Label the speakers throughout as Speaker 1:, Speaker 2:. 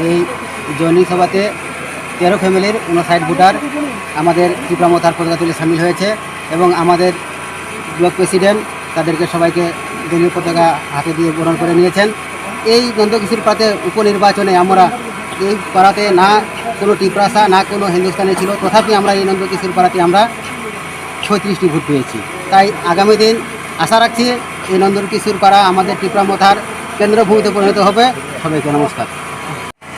Speaker 1: এই জয়নিং সভাতে 13 ফ্যামিলির 59 ভোটার আমাদের ত্রিপুরা মথার পতাকা তুলে সামিল হয়েছে এবং আমাদের ব্লক প্রেসিডেন্ট তাদেরকে সবাইকে দলীয় পতাকা হাতে দিয়ে বরণ করে নিয়েছেন। এই নন্দকিশোর পাড়াতে উপনির্বাচনে আমরা এই পাড়াতে না কোনো টিপ্রাসা না কোনো হিন্দুস্তানি ছিল, তথাপি আমরা এই নন্দকিশোর পাড়াতে আমরা 36টি ভোট পেয়েছি। তাই আগামী দিন আশা রাখছি এই নন্দকিশোর পাড়া আমাদের ত্রিপুরা মথার কেন্দ্রভূমিতে পরিণত হবে। সবাইকে নমস্কার।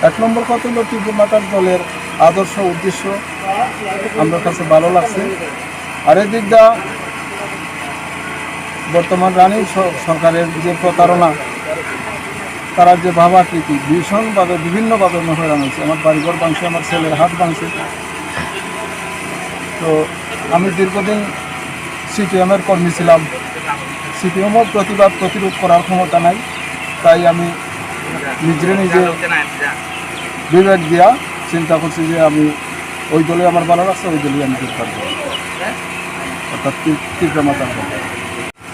Speaker 2: 1 নম্বর কথা হলো ত্রিপুরা মাতার দলের আদর্শ উদ্দেশ্য আমার কাছে ভালো লাগছে। আর এদিক দা বর্তমান রানী সরকারের যে প্রতারণা, তারা যে ভাবাকৃতি ভীষণভাবে বিভিন্নভাবে হয়রান হয়েছে। আমার বাড়িঘর ভাঙছে, আমার ছেলের হাত ভাঙছে। তো আমি দীর্ঘদিন সিপিএমের কর্মী ছিলাম। সিপিএমও প্রতিরোধ করার ক্ষমতা নাই, তাই আমি নিজে বিবেক দিয়া চিন্তা করছি যে আমি ওই দলে আমার ভালো লাগছে, ওই দলে আমি যোগ করবো, অর্থাৎ ত্রিপুরা মাতার দল।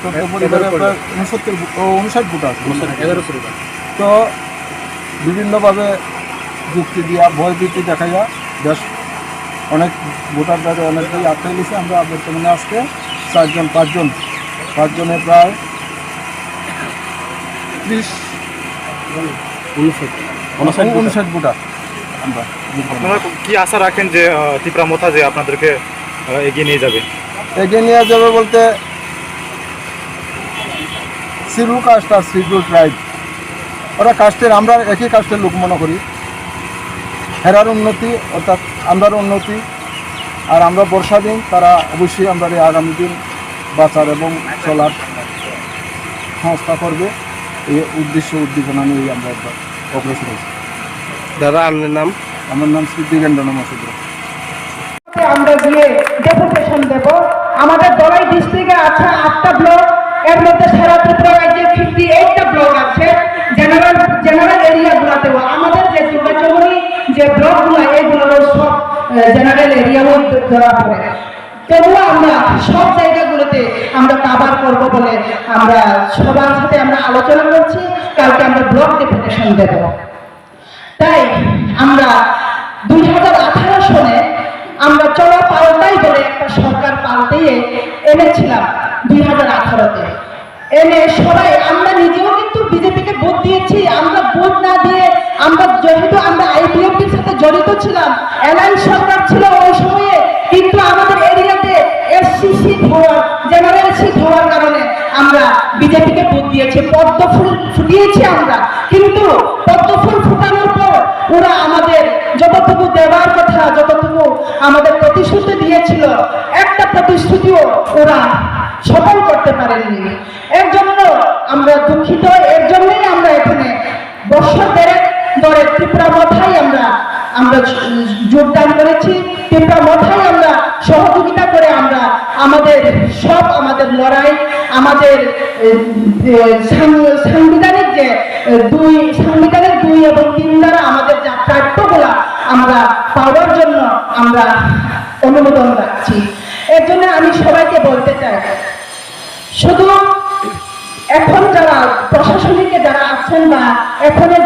Speaker 2: তো পরিবারে প্রায় 59 ভোট আছে। তো বিভিন্নভাবে যুক্তি দিয়া ভয়ভীতি দেখাইয়া বেশ অনেক ভোটার দ্বারা অনেকটাই আটকাই নিয়েছে। আমরা বর্তমানে আজকে 5জনে প্রায় 59 ভোটার আমরা।
Speaker 3: আপনারা কি আশা রাখেন যে ত্রিপুরা মথা যে আপনাদেরকে এগিয়ে নিয়ে যাবে?
Speaker 2: এগিয়ে নিয়ে যাবে বলতে শিডিউল কাস্ট আর শিডিউল ট্রাইব, ওরা কাস্টের, আমরা একই কাস্টের লোক মনে করি। হেরার উন্নতি অর্থাৎ আমরার উন্নতি, আর আমরা বর্ষা দিন তারা অবশ্যই আমরা আগামী দিন বাঁচার এবং চলার সংস্থা করবে, এই উদ্দেশ্য উদ্দীপনা নিয়ে আমরা অগ্রসর হয়েছি।
Speaker 3: দাদা আপনার নাম?
Speaker 2: আমার নাম শ্রী দিগেন্দ্র নমস্কার।
Speaker 4: আমরা গিয়ে ডেপুটেশন দেব। আমাদের দলাই ডিস্ট্রিক্টে আছে 8টা ব্লক, এর মধ্যে সারা ত্রিপুরা রাজ্যে 58টা ব্লক আছে। জেনারেল এরিয়াগুলোতেও আমাদের যে দুর্গাচমনি যে ব্লকগুলো, এইগুলোরও সব জেনারেল এরিয়াও ধরা পড়ে। তবুও আমরা সব জায়গাগুলোতে আমরা কাভার করব বলে আমরা সবার সাথে আমরা আলোচনা করছি। কালকে আমরা ব্লক ডেপুটেশন দেব। তাই আমরা 2018 সনে আমরা চলা পাল্টাই বলে একটা সরকার পাল্টিয়ে এনেছিলাম 2018-তে। এনে সবাই আমরা নিজেও কিন্তু বিজেপিকে ভোট দিয়েছি। আমরা ভোট না দিয়ে আমরা যেহেতু আমরা আইপিএফটির সাথে জড়িত ছিলাম, অ্যালায়েন্স সরকার ছিল ওই সময়ে, কিন্তু আমাদের এরিয়াতে এসসি সিট হওয়ার, জেনারেল সিট হওয়ার কারণে আমরা বিজেপিকে ভোট দিয়েছি। পদ্ম ফুল ফুটিয়েছি আমরা, কিন্তু পদ্ম ফুল ফুটানোর পর ওরা আমাদের যতটুকু দেওয়ার কথা, যতটুকু আমাদের প্রতিশ্রুতি দিয়েছিল, একটা প্রতিশ্রুতিও ওরা সফল করতে পারেননি। এর জন্য আমরা দুঃখিত। এর জন্যই আমরা এখানে বছর ধরে ত্রিপুরা মথায় আমরা যোগদান করেছি। ত্রিপুরা মথায় আমরা সহযোগিতা করে আমরা আমাদের লড়াই, আমাদের সাংবিধানিক যে সাংবিধানিক 2 এবং 3 দ্বারা আমাদের যা প্রাপ্যগুলা আমরা পাওয়ার জন্য আমরা অনুমোদন রাখছি। এর জন্য আমি সবাইকে বলতে চাই, শুধু এখন যারা প্রশাসনিকে যারা আছেন বা এখনো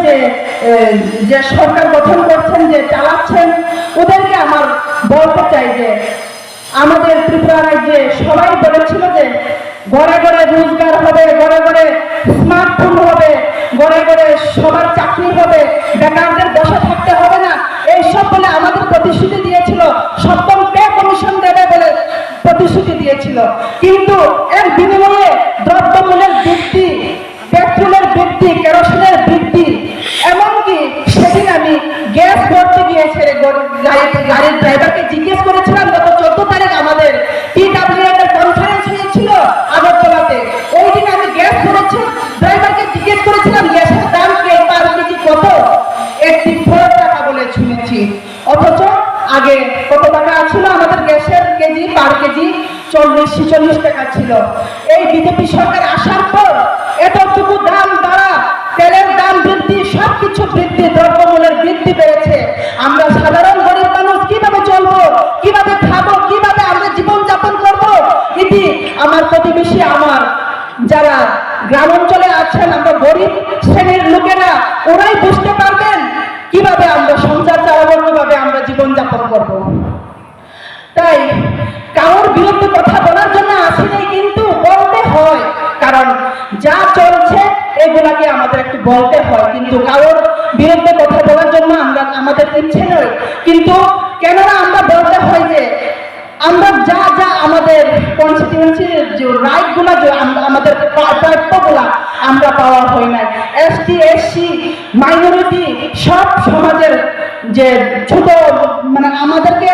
Speaker 4: যে সরকার গঠন করছেন, যে চালাচ্ছেন, ওদেরকে আমার বলতে চাই যে আমাদের ত্রিপুরা রাজ্যে সবাই বলেছিল যে ঘরে ঘরে রোজগার হবে, ঘরে ঘরে স্মার্টফোন হবে, ঘরে ঘরে সবার চাকরি হবে, বেকারদের বসে থাকতে হবে না, এইসব বলে আমাদের প্রতিশ্রুতি দিয়েছিল। 7ম পে কমিশন দেবে বলে প্রতিশ্রুতি দিয়েছিল, কিন্তু এর বিনিময়ে দ্রব্যমূল্যের বৃদ্ধি, পেট্রোলের বৃদ্ধি, কেরোসিনের বৃদ্ধি, এমনকি সেদিন আমি গ্যাস ভরতে গিয়েছে গাড়ির ড্রাইভারকে জিজ্ঞেস করেছিলাম, গত 14 তারিখ আমাদের PWM এর কনফারেন্স হয়েছিল আগরতলাতে, ওই দিন আমি গ্যাস ভরেছি, ড্রাইভারকে জিজ্ঞেস করেছিলাম গ্যাসের দাম পার কেজি কত, 84 টাকা বলে শুনেছি। অথচ আগে কত টাকা ছিল আমাদের গ্যাসের কেজি, পার কেজি 40-46 টাকা ছিল। এই বিজেপি সরকার আসার পর এতটুকু দাম বাড়া, তেলের দাম বৃদ্ধি, সবকিছু বৃদ্ধি, দ্রব্যমূল্যের বৃদ্ধি বেড়েছে। আমরা সাধারণ গরিব মানুষ কিভাবে চলবো, কিভাবে খাবো, কিভাবে আমরা জীবন যাপন করবো? এটি আমার প্রতিবেশী, আমার যারা গ্রাম অঞ্চলে আছেন, আমরা গরিব শ্রেণীর লোকেরা, ওরাই বুঝতে পারবেন কিভাবে আমাদের ইচ্ছে নয়, কিন্তু কেননা আমরা বলতে হয় যে আমরা যা যা আমাদের কনস্টিটিউয়েন্সির যে রাইটগুলো, যে আমাদের প্রাপ্যগুলো আমরা পাওয়া হয় নাই। এসটি, এসসি, মাইনরিটি সব সমাজের যে ছোট মানে আমাদেরকে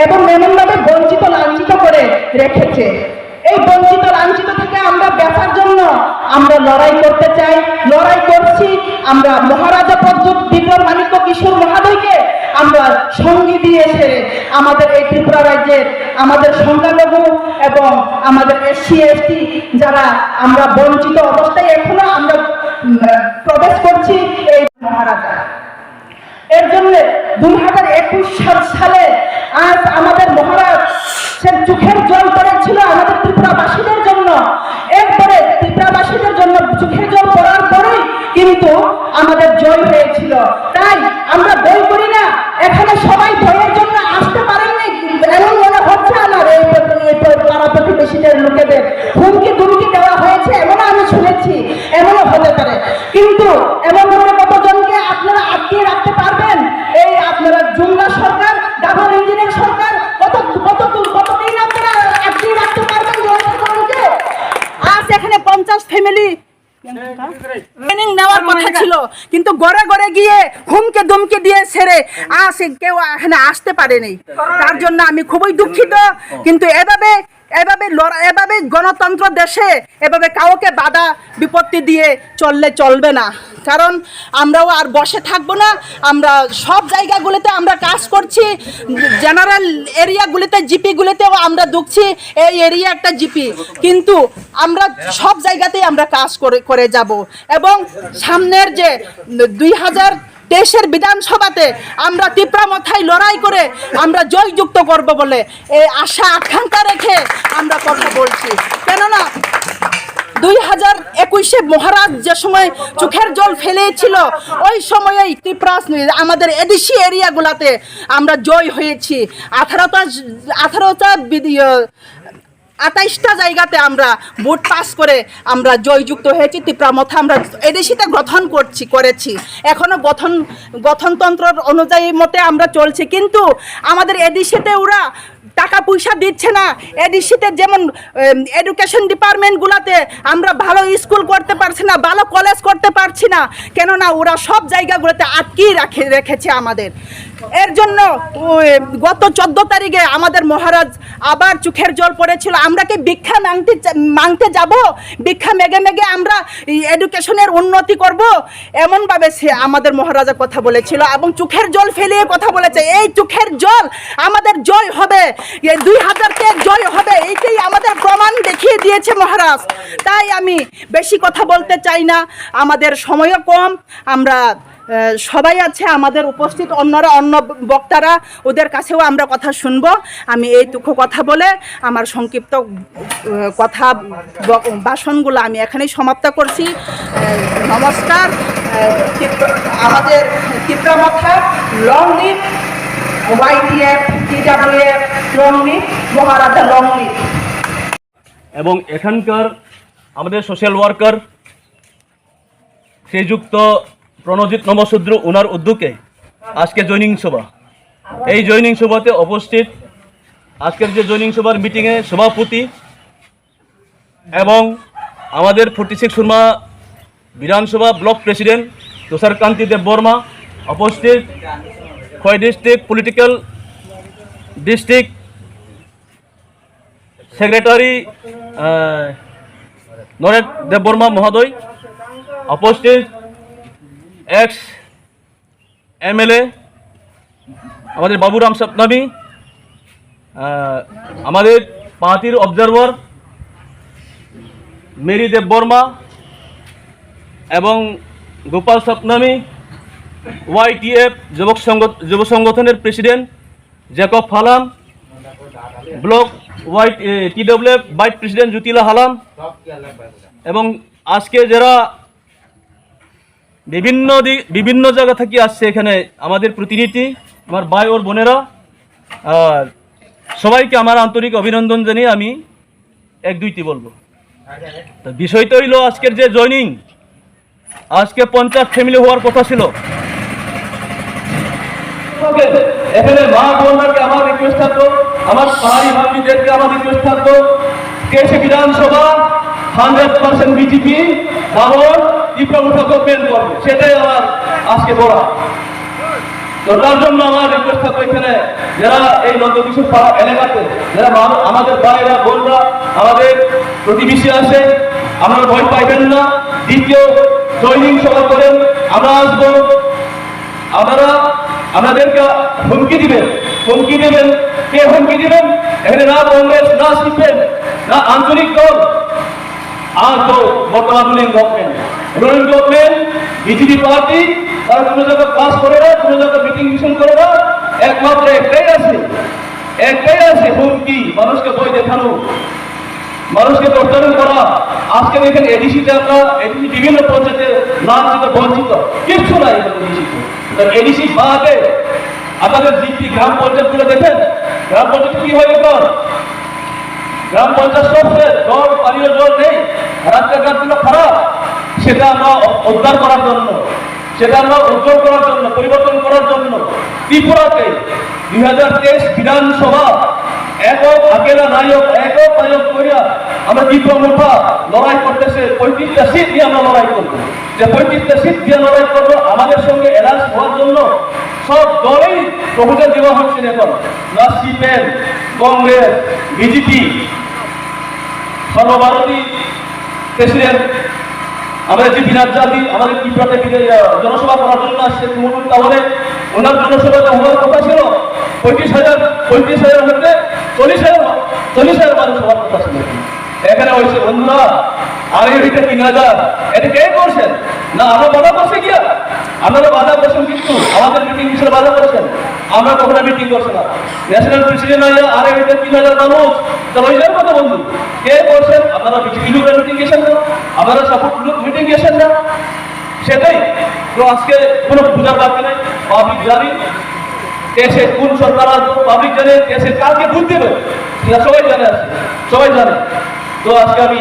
Speaker 4: এবং এমনভাবে বঞ্চিত লাঞ্ছিত করে রেখেছে। এই বঞ্চিত লাঞ্ছিত থেকে আমরা বাঁচার জন্য আমরা লড়াই করতে চাই, লড়াই করছি। আমরা মহারাজা প্রদ্যোৎ বিক্রম মাণিক্য কিশোর মহাদয়কে আমরা সঙ্গী দিয়েছে আমাদের এই ত্রিপুরা রাজ্যের আমাদের সংখ্যালঘু এবং আমাদের এসসি এসটি যারা আমরা বঞ্চিত অবস্থায় এখনো আমরা প্রবেশ করছি এই মহারাজা। এর জন্য 2021 সালে আজ আমাদের মহারাজ সে চোখের জল পড়েছিল আমাদের ত্রিপুরাবাসীদের জন্য। এরপরে ত্রিপুরাবাসীদের জন্য চোখের জল পড়ার পরেই কিন্তু আমাদের জয় হয়েছিল। তাই আমরা বই করি না, এখানে সবাই ভয়ের জন্য আসতে পারেননি এমন মনে হচ্ছে আমার। এই পাড়া প্রতিবেশীদের লোকেদের হুমকি দুমকি দেওয়া হয়েছে এমনও আমি শুনেছি, এমনও হতে পারে। কিন্তু এমন ধরনের কতজনকে আপনারা আটকিয়ে রাখতে পারবেন? এই আপনারা জুমলা সরকার, ডাবল ইঞ্জিনের সরকার, কতদিন আপনারা আটকিয়ে রাখতে পারবেন জনসাধারণকে? আজ এখানে 50 ফ্যামিলি ট্রেনিং নেওয়ার কথা ছিল, কিন্তু ঘরে ঘরে গিয়ে হুমকে দুমকে দিয়ে ছেড়ে কেউ এখানে আসতে পারেনি। তার জন্য আমি খুবই দুঃখিত। কিন্তু এভাবে গণতন্ত্র দেশে এভাবে কাউকে বাধা বিপত্তি দিয়ে চলবে না। কারণ আমরাও আর বসে থাকবো না। আমরা সব জায়গাগুলিতে আমরা কাজ করছি, জেনারেল এরিয়াগুলিতে জিপিগুলিতেও আমরা ঢুকছি। এই এরিয়া একটা জিপি, কিন্তু আমরা সব জায়গাতেই আমরা কাজ করে যাব এবং সামনের যে 2023 বিধানসভাতে আমরা তীব্র মাথায় লড়াই করে আমরা জয়যুক্ত করব বলে এই আশা আকাঙ্ক্ষা রেখে আমরা কথা বলছি। কেননা 2021 মহারাজ যে সময় চোখের জল ফেলেছিল, ওই সময়েই ত্রিপুরা আমাদের এডিসি এরিয়াগুলাতে আমরা জয় হয়েছি। 28টা জায়গাতে আমরা ভোট পাস করে আমরা জয়যুক্ত হয়েছি। ত্রিপুরা মথা আমরা এডিসিতে গঠন করেছি। এখনো গঠনতন্ত্র অনুযায়ী মতে আমরা চলছি, কিন্তু আমাদের এডিসিতে ওরা টাকা পয়সা দিচ্ছে না। এডিসিতে যেমন এডুকেশন ডিপার্টমেন্টগুলোতে আমরা ভালো স্কুল করতে পারছি না, ভালো কলেজ করতে পারছি না, কেননা ওরা সব জায়গাগুলোতে আটকিয়ে রেখেছে আমাদের। এর জন্য গত 14 তারিখে আমাদের মহারাজ আবার চোখের জল পড়েছিল। আমরা কি ভিক্ষা মাংতে যাব? ভিক্ষা মেগে আমরা এডুকেশনের উন্নতি করব? এমনভাবে সে আমাদের মহারাজা কথা বলেছিল এবং চোখের জল ফেলিয়ে কথা বলেছে। এই চোখের জল আমাদের জয় হবে, 2000 জয় হবে, এইটাই আমাদের প্রমাণ দেখিয়ে দিয়েছে মহারাজ। তাই আমি বেশি কথা বলতে চাই না, আমাদের সময়ও কম। আমরা সবাই আছে আমাদের উপস্থিত, অন্য বক্তারা, ওদের কাছেও আমরা কথা শুনবো। আমি এইটুকু কথা বলে আমার সংক্ষিপ্ত ভাষণগুলো আমি এখানেই সমাপ্ত করছি। নমস্কার। আমাদের Tripura Motha long live YTF, TWF long live, Maharaja long live.
Speaker 5: এবং এখানকার আমাদের সোশ্যাল ওয়ার্কার শ্রীযুক্ত প্রণজিৎ নমশূদ্র, ওনার উদ্যোগে আজকে জয়নিং সভা। এই জয়নিং সভাতে উপস্থিত আজকের যে জয়নিং সভার মিটিংয়ে সভাপতি এবং আমাদের 46 সুরমা বিধানসভা ব্লক প্রেসিডেন্ট তুষারকান্তি দেব বর্মা, উপস্থিত Khowai district political district secretary Naresh Deb Barma মহোদয়, উপস্থিত এক্স MLA আমাদের বাবুরাম সপনামি, আমাদের পাহাতির অবজারভার মেরি দেব বর্মা এবং গোপাল সপনামি, YTF যুব সংগঠনের president Jacob Halam, block TWF vice president Jyotila Halam এবং আজকে যারা বিভিন্ন জায়গা থেকে আসছে এখানে আমাদের প্রতিনিধি, আমার ভাই ওর বোনেরা, সবাইকে আমার আন্তরিক অভিনন্দন জানিয়ে আমি 1-2টি বলবো। তো বিষয়টা হইল আজকের যে জয়নিং, আজকে 50 ফ্যামিলি হওয়ার কথা ছিল, এখানে মা বোনদেরকে আমার রিকোয়েস্ট থাকতো, আমার পাহাড়ি ভাবিদেরকে আমার রিকোয়েস্ট থাকতো, কেসে বিধানসভা 100% বিজেপি দামন ত্রিপুরা গভর্নমেন্ট করবে, সেটাই আমার আজকে বলা। তো তার জন্য আমার রিকোয়েস্ট থাকতো এখানে যারা এই নন্দকিশোর পাড়া এলাকাতে যারা আমাদের ভাইরা বোনরা আমাদের প্রতিবেশী আছে, আপনারা ভয় পাইবেন না। দ্বিতীয় জয়নিং সভা করেন, আমরা আসবো, আপনারা আমাদেরকে হুমকি দিবেন। হুমকি দেবেন, কে হুমকি দিবেন? এখানে না কংগ্রেস, না সিপিএম, না আঞ্চলিক দল, আর তো বর্তমান রুলিং গভর্নমেন্ট বিজেপি পার্টি, তারা কোনো জায়গায় ক্লাস করে না, কোনো জায়গায় মিটিং মিশন করে না, একমাত্র একটাই আছে হুমকি, মানুষকে ভয় দেখানো, মানুষকে প্রতারণ করা। আজকে দেখেন এডিসিতে আমরা এডিসি বিভিন্ন পঞ্চায়েতে নাম দিতে বঞ্চিত, কিচ্ছু নাই এডিসি বাদে। আপনাদের জিপি গ্রাম পঞ্চায়েতগুলো দেখেন, গ্রাম পঞ্চায়েত কি হয় এখন? গ্রাম পঞ্চায়েত সবচেয়ে জল, পানীয় জল নেই, রাস্তাঘাটগুলো খারাপ। সেটা আমরা উদ্ধার করার জন্য, সেটা আমরা উজ্জ্বল করার জন্য, পরিবর্তন করার জন্য ত্রিপুরাতে 2023 বিধানসভা একক নায়ক করিয়া আমরা ত্রিপুরা মুঠা লড়াই করতেছে। 35টা সিট দিয়ে আমরা লড়াই করবো, যে 35টা সিট দিয়ে লড়াই করবো। আমাদের সঙ্গে এলাস হওয়ার জন্য সব দলেই প্রপোজাল দেওয়া হচ্ছে এখন, না সিপিএম, কংগ্রেস, বিজেপি। সর্বভারতীয় প্রেসিডেন্ট আমাদের যে বিরাট জাতি আমাদের ত্রিপুরাতে জনসভা করার জন্য আসছে, তাহলে ওনার জনসভাতে হওয়ার কথা ছিল 35,000 হতে 40,000 মানুষ হওয়ার কথা ছিল। এখানে হয়েছে বন্ধুরা আর এটা 3,000। এটা কে করছেন? না আমরা বাধা করছে গিয়া, আপনারা বাধা করছেন, কিন্তু আমাদের মিটিং হিসেবে বাধা করছেন। আমরা কখনো মিটিং করছি না। ন্যাশনাল প্রেসিডেন্ট আর এটা 3,000 মানুষ, তাহলে ওই যার কথা বন্ধু কে করছেন? আপনারা বিজেপি লোকের মিটিং গেছেন না, আপনারা সাপোর্ট লোক মিটিং গেছেন না, সেটাই তো আজকে কোনো পূজার বাকি নেই। পাবলিক জানি দেশে কোন সরকার আসবে, পাবলিক জানে দেশে কালকে ভোট দেবে, সবাই জানে, সবাই জানে। তো আজকে আমি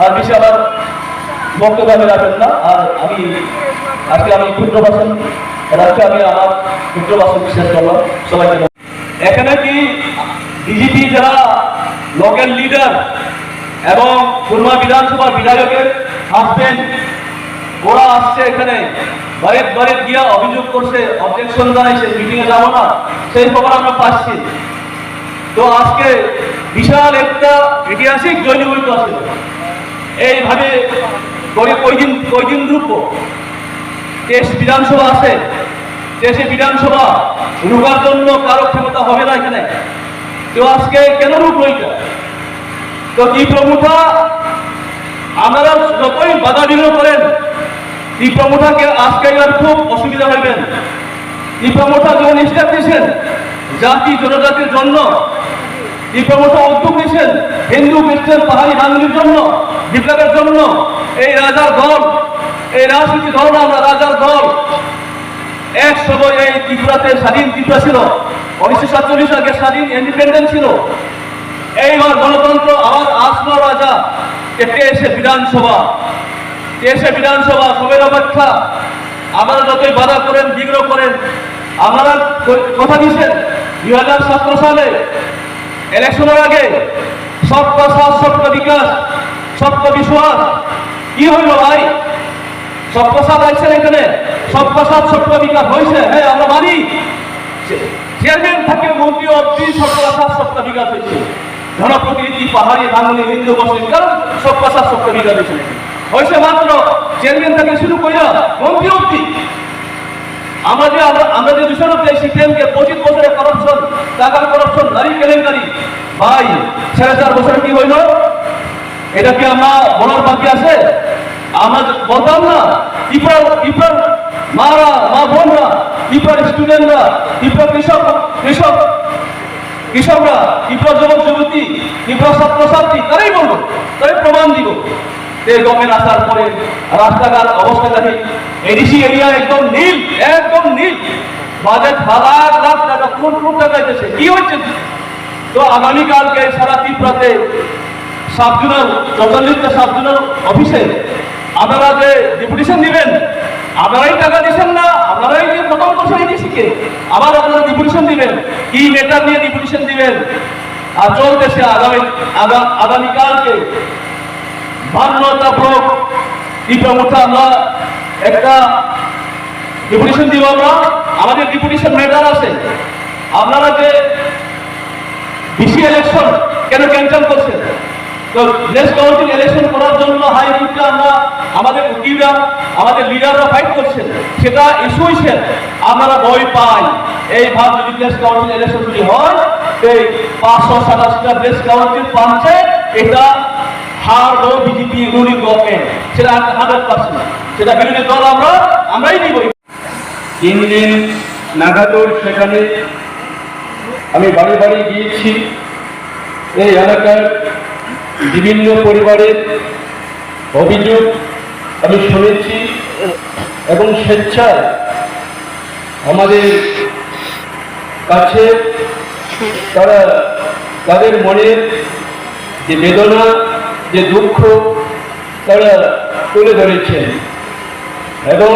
Speaker 5: আর বেশি আমার বক্তব্য আমি রাখবেন না। আর আজকে আমি ক্ষুদ্র ভাষণ রাখছি, আমি আমার ক্ষুদ্র ভাষণ বিশ্বাস করলাম সবাইকে। এখানে কি বিজেপি যারা লোকাল লিডার এবং খুলনা বিধানসভার বিধায়কের হাসবেন্ড, ওরা আসছে এখানে বাড়িতে গিয়া অভিযোগ করছে, অবজেকশন জানাইছে, মিটিংয়ে যাবো না, সেই খবর আমরা পাচ্ছি। তো আজকে বিশাল একটা ঐতিহাসিক জয়নিং আছে। এইভাবে কয়দিন রূপ দেশ বিধানসভা আছে, দেশে বিধানসভা রুকার জন্য কারো ক্ষমতা হবে না এখানে। তো আজকে কেন রূপ রইটা? তো ত্রিপুরা মুঠা আপনারা যতই বাধা বিঘ্ন করেন, ত্রিপুরা মুঠাকে আজকে আর খুব অসুবিধা হইবেন। ত্রিপুরা মুঠা যখন স্টেপ দিয়েছেন জাতি জনজাতির জন্য, ত্রিপুরা মুঠা উদ্যোগ নিয়েছেন হিন্দু, খ্রিস্টান, পাহাড়ি বাঙালির জন্য, বিপ্লবের জন্য। এই রাজার দল, এই রাজনীতি দল না, আমরা রাজার দল। এক সময় এই ত্রিপুরাতে স্বাধীন ত্রিপুরা ছিল, 1947 আগে স্বাধীন ইন্ডিপেন্ডেন্ট ছিল। এইবার গণতন্ত্র আবার আসলো রাজা, এসে বিধানসভা সবের অপেক্ষা। আপনারা যতই বাধা করেন, বিগ্রহ করেন, আপনারা কথা দিয়েছেন 2017 সালে ইলেকশনের আগে সবকা সাথ, সবকা বিকাশ, সবকা বিশ্বাস। কি হইল ভাই? সবকা সাথ আসছেন এখানে, সবকা সাথ, সবকা বিকাশ হয়েছে, হ্যাঁ আমরা মানি। চেয়ারম্যান থেকে মন্ত্রী অব্দি সবকা সাথ, সবকা বিকাশ হয়েছে। জনপ্রতিনিধি পাহাড়ি বাঙালি হিন্দু মুসলিম কারণ সবকা সাথ, সবকা বিকাশ হয়েছে মাত্র চেয়ারম্যান থেকে শুরু করিয়া মন্ত্রী অব্দি। আমরা যে দূষণ হচ্ছে সিপিএমকে 25 বছরের করাপশন, টাকার করাপশন, নারী কেলেঙ্কারি, ভাই 4.5 বছরে কি হইল? এটা কি আমরা বলার বাকি আছে? আমরা বলতাম না? ত্রিপুরার মারা, মা বোনরা, ত্রিপুরার স্টুডেন্টরা, ত্রিপুরার কৃষকরা, ত্রিপুরার যুবক যুবতী, ত্রিপুরার ছাত্রছাত্রী, তারাই বলবো, তারাই প্রমাণ দিব। এই গভর্নমেন্ট আসার পরে রাস্তাঘাট অবস্থা দেখে, এডিসি এরিয়া একদম নীল, বাজেট লাখ টাকা কোন টাকা দিতেছে, কি হচ্ছে? তো আগামীকালকে সারা ত্রিপুরাতে সাব জোনাল 44টা সাব জোনাল অফিসে আপনারা যে ডেপুটেশন দিবেন আপনারাই টাকা দিচ্ছেন না, আপনারাই যে প্রথম বছর শিখে আবার আপনারা ডিপুটেশন দিবেন, কি মেটার নিয়ে ডিপুটেশন দিবেন। আর চলতেছে আগামীকালকে 52টা ব্লক ত্রিপুরা আমরা একটা ডিপুটেশন দিব। আমাদের ডিপুটেশন মেটার আছে। আপনারা যে ডিসি ইলেকশন কেন ক্যান্সেল করছেন? তো প্লেস কাউন্সিল ইলেকশন করার জন্য হাইকোর্টে আমরা আমাদের উকিলরা আমাদের লিডাররা ফাইট করছেন, সেটা ইস্যু হয়েছে। আপনারা ভয় পাই এই ভাব যদি প্লেস কাউন্সিল ইলেকশন যদি হয়, এই 587টা প্লেস কাউন্সিল পাচ্ছে, এটা হারবো বিজেপি রুলিং গভর্নমেন্ট, সেটা 100%। সেটা বিরোধী দল আমরাই দিব।
Speaker 6: 3 দিন নাগাদর সেখানে আমি বাড়ি বাড়ি গিয়েছি। এই এলাকার বিভিন্ন পরিবারের অভিযোগ আমি শুনেছি এবং স্বেচ্ছায় আমাদের কাছে তারা তাদের মনের যে বেদনা, যে দুঃখ তারা তুলে ধরেছেন এবং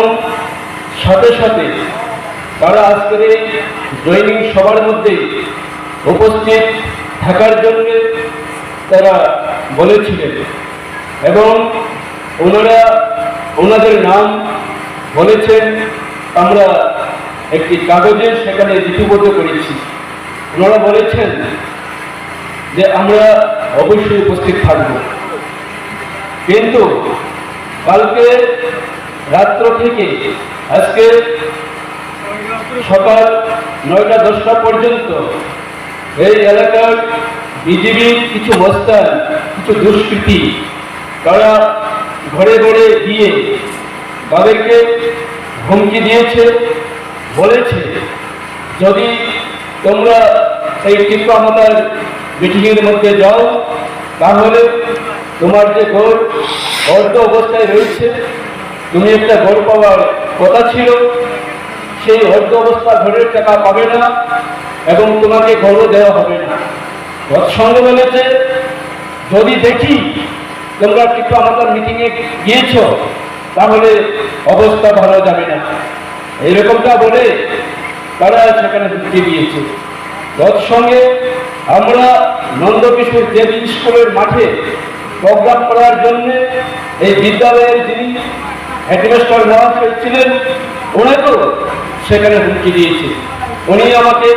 Speaker 6: সাথে সাথে তারা আজকের এই জয়নিং সবার মধ্যে উপস্থিত থাকার জন্য তারা বলেছিলেন এবং ওনাদের নাম বলেছেন। আমরা একটি কাগজে সেখানে লিপিবদ্ধ করেছি। ওনারা বলেছেন যে আমরা অবশ্যই উপস্থিত থাকব, কিন্তু কালকে রাত্র থেকে আজকে সকাল 9টা-10টা পর্যন্ত এই এলাকার বিজেপির কিছু মস্তান, কিছু দুষ্কৃতী তারা ঘরে ঘরে গিয়ে তাদেরকে হুমকি দিয়েছে, বলেছে যদি তোমরা এই ত্রিপুরা মাতার মিটিংয়ের মধ্যে যাও তাহলে তোমার যে ঘর অর্ধ অবস্থায় রয়েছে, তুমি একটা ঘর পাওয়ার কথা ছিল, সেই অর্ধ অবস্থা ঘরের টাকা পাবে না এবং তোমাকে ঘরও দেওয়া হবে না। সঙ্গে বলেছে যদি দেখি তোমরা ত্রিপুরা মাতার মিটিংয়ে গিয়েছ তাহলে অবস্থা ভালো যাবে না, এইরকমটা বলে তারা সেখানে ঢুকিয়ে দিয়েছে। তৎসঙ্গে আমরা নন্দকিশোর দেবী স্কুলের মাঠে প্রোগ্রাম করার জন্য এই বিদ্যালয়ের যিনি হেডমাস্টার মহাশয় ছিলেন ওনাকেও সেখানে হুমকি দিয়েছে। উনি আমাকে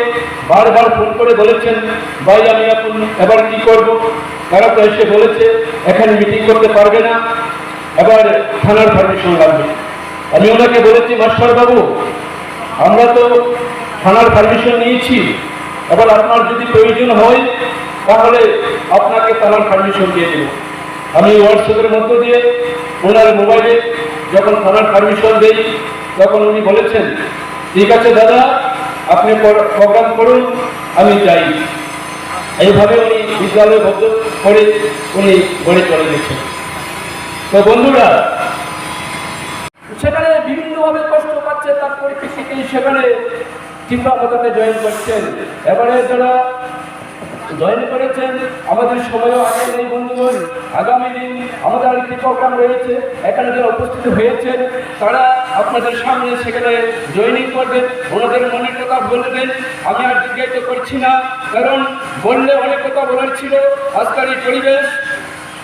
Speaker 6: বারবার ফোন করে বলেছেন, ভাই আমি এখন এবার কি করব? তারা তো এসে বলেছে এখানে মিটিং করতে পারবে না, এবার থানার পারমিশন লাগবে। আমি ওনাকে বলেছি, মাস্টার বাবু আমরা তো থানার পারমিশন নিয়েছি, এবার আপনার যদি প্রয়োজন হয় তাহলে আপনাকে থানার পারমিশন দিয়ে দেব। আমি হোয়াটসঅ্যাপের মধ্য দিয়ে ওনার মোবাইলে যখন থানার পারমিশন দেই তখন উনি বলেছেন ঠিক আছে দাদা আপনি প্রোগ্রাম করুন, আমি যাই। এইভাবে উনি বিদ্যালয় বদ্ধ করে উনি গড়ে চলে গেছেন। তো বন্ধুরা, সেখানে বিভিন্নভাবে কষ্ট পাচ্ছে, তার পরিপ্রেক্ষিতে সেখানে ত্রিপুরা মাতাতে জয়েন করছেন। এবারে যারা জয়েন করেছেন আমাদের সময়ও আগে নেই বন্ধুগণ, আগামী দিন আমাদের আরেকটি প্রোগ্রাম রয়েছে, এখানে যারা উপস্থিত হয়েছেন তারা আপনাদের সামনে সেখানে জয়েনিং করবেন, ওনাদের মনের কথা বলবেন। আমি আর জিজ্ঞাসা করছি না, কারণ বললে অনেক কথা বলার ছিল। আজকের এই পরিবেশ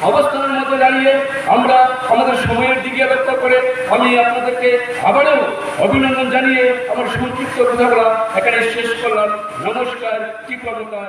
Speaker 6: অবস্থানের মধ্যে দাঁড়িয়ে আমরা আমাদের সময়ের দিকে লক্ষ্য করে আমি আপনাদেরকে আবারও অভিনন্দন জানিয়ে আমার সংক্ষিপ্ত কথাগুলো এখানে শেষ করলাম। নমস্কার, ত্রিপুরা মাতা।